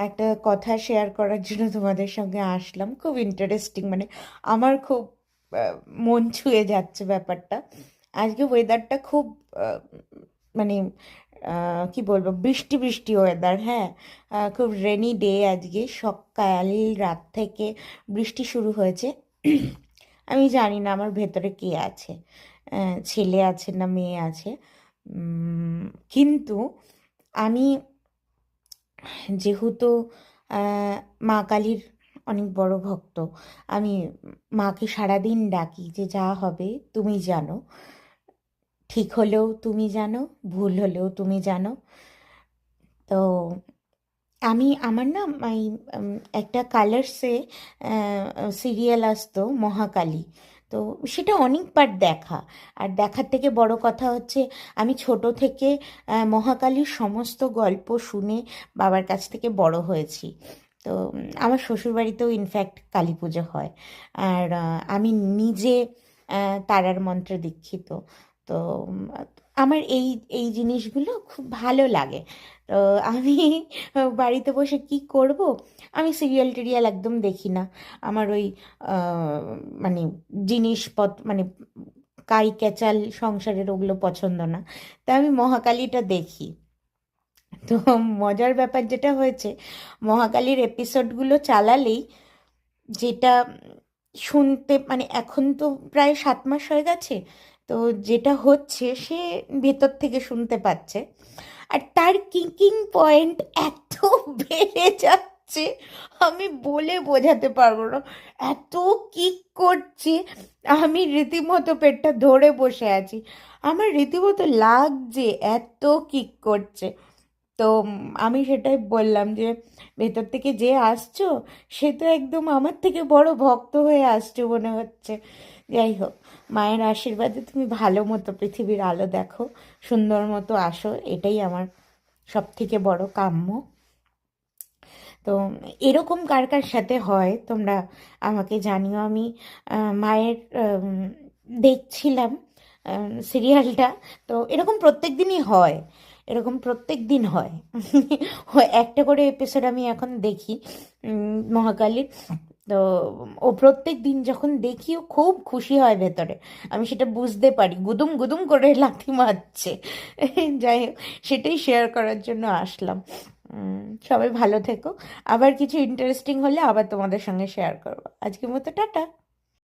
একটা কথা শেয়ার করার জন্য তোমাদের সঙ্গে আসলাম। খুব ইন্টারেস্টিং, মানে আমার খুব আহ, মন ছুঁয়ে যাচ্ছে ব্যাপারটা। আজকে ওয়েদারটা খুব আহ, মানে কি বলবো, বৃষ্টি বৃষ্টি ওয়েদার। হ্যাঁ, খুব রেনি ডে আজকে। সকাল রাত থেকে বৃষ্টি শুরু হয়েছে। আমি জানি না আমার ভেতরে কে আছে, ছেলে আছে না মেয়ে আছে। উম, কিন্তু আমি যেহেতু আহ, মা কালীর অনেক বড় ভক্ত, আমি মাকে সারাদিন ডাকি যে যা হবে তুমি জানো, ঠিক হলেও তুমি জানো, ভুল হলেও তুমি জানো। তো আমার না এই একটা কালার্সে সিরিয়াল আসতো মহাকালী। তো সেটা অনেকবার দেখা। আর দেখার থেকে বড় কথা হচ্ছে, আমি ছোট থেকে মহাকালীর সমস্ত গল্প শুনে বাবার কাছ থেকে বড় হয়েছি। তো আমার শ্বশুরবাড়িতেও ইনফ্যাক্ট কালী পুজো হয়। আর আমি নিজে তারার মন্ত্রে দীক্ষিত। তো আমার এই এই জিনিসগুলো খুব ভালো লাগে। তো আমি বাড়িতে বসে কি করব, আমি সিরিয়াল টিরিয়াল একদম দেখি না। আমার ওই আহ, মানে জিনিসপত্র, মানে কাই ক্যাচাল সংসারের ওগুলো পছন্দ না। তা আমি মহাকালীটা দেখি। তো মজার ব্যাপার যেটা হয়েছে, মহাকালীর এপিসোডগুলো চালালেই যেটা শুনতে, মানে এখন তো প্রায় 7 মাস হয়ে গেছে, তো যেটা হচ্ছে সে ভেতর থেকে শুনতে পাচ্ছে। আর তার কিকিং পয়েন্ট এত বেড়ে যাচ্ছে, আমি বলে বোঝাতে পারবো না। এত কিক করছে, আমি রীতিমতো পেটটা ধরে বসে আছি। আমার রীতিমতো লাগছে, এত কিক করছে। তো আমি সেটাই বললাম যে ভেতর থেকে যে আসছো, সে তো একদম আমার থেকে বড় ভক্ত হয়ে আসছো মনে হচ্ছে। যাই হোক, মায়ের আশীর্বাদে তুমি ভালো মতো পৃথিবীর আলো দেখো, সুন্দর মতো আসো, এটাই আমার সব থেকে বড় কাম্য। তো এরকম কার কার সাথে হয় তোমরা আমাকে জানিও। আমি মায়ের দেখছিলাম সিরিয়ালটা। তো এরকম প্রত্যেক দিনই হয়, এরকম প্রত্যেক দিন হয়। একটা করে এপিসোড আমি এখন দেখি মহাকালীর। তো ও প্রত্যেক দিন যখন দেখি, ও খুব খুশি হয় ভেতরে, আমি সেটা বুঝতে পারি, গুদুম গুদুম করে লাথি মারছে। যাই হোক, সেটাই শেয়ার করার জন্য আসলাম। সবাই ভালো থেকো। আবার কিছু ইন্টারেস্টিং হলে আবার তোমাদের সঙ্গে শেয়ার করবো। আজকের মতো টাটা।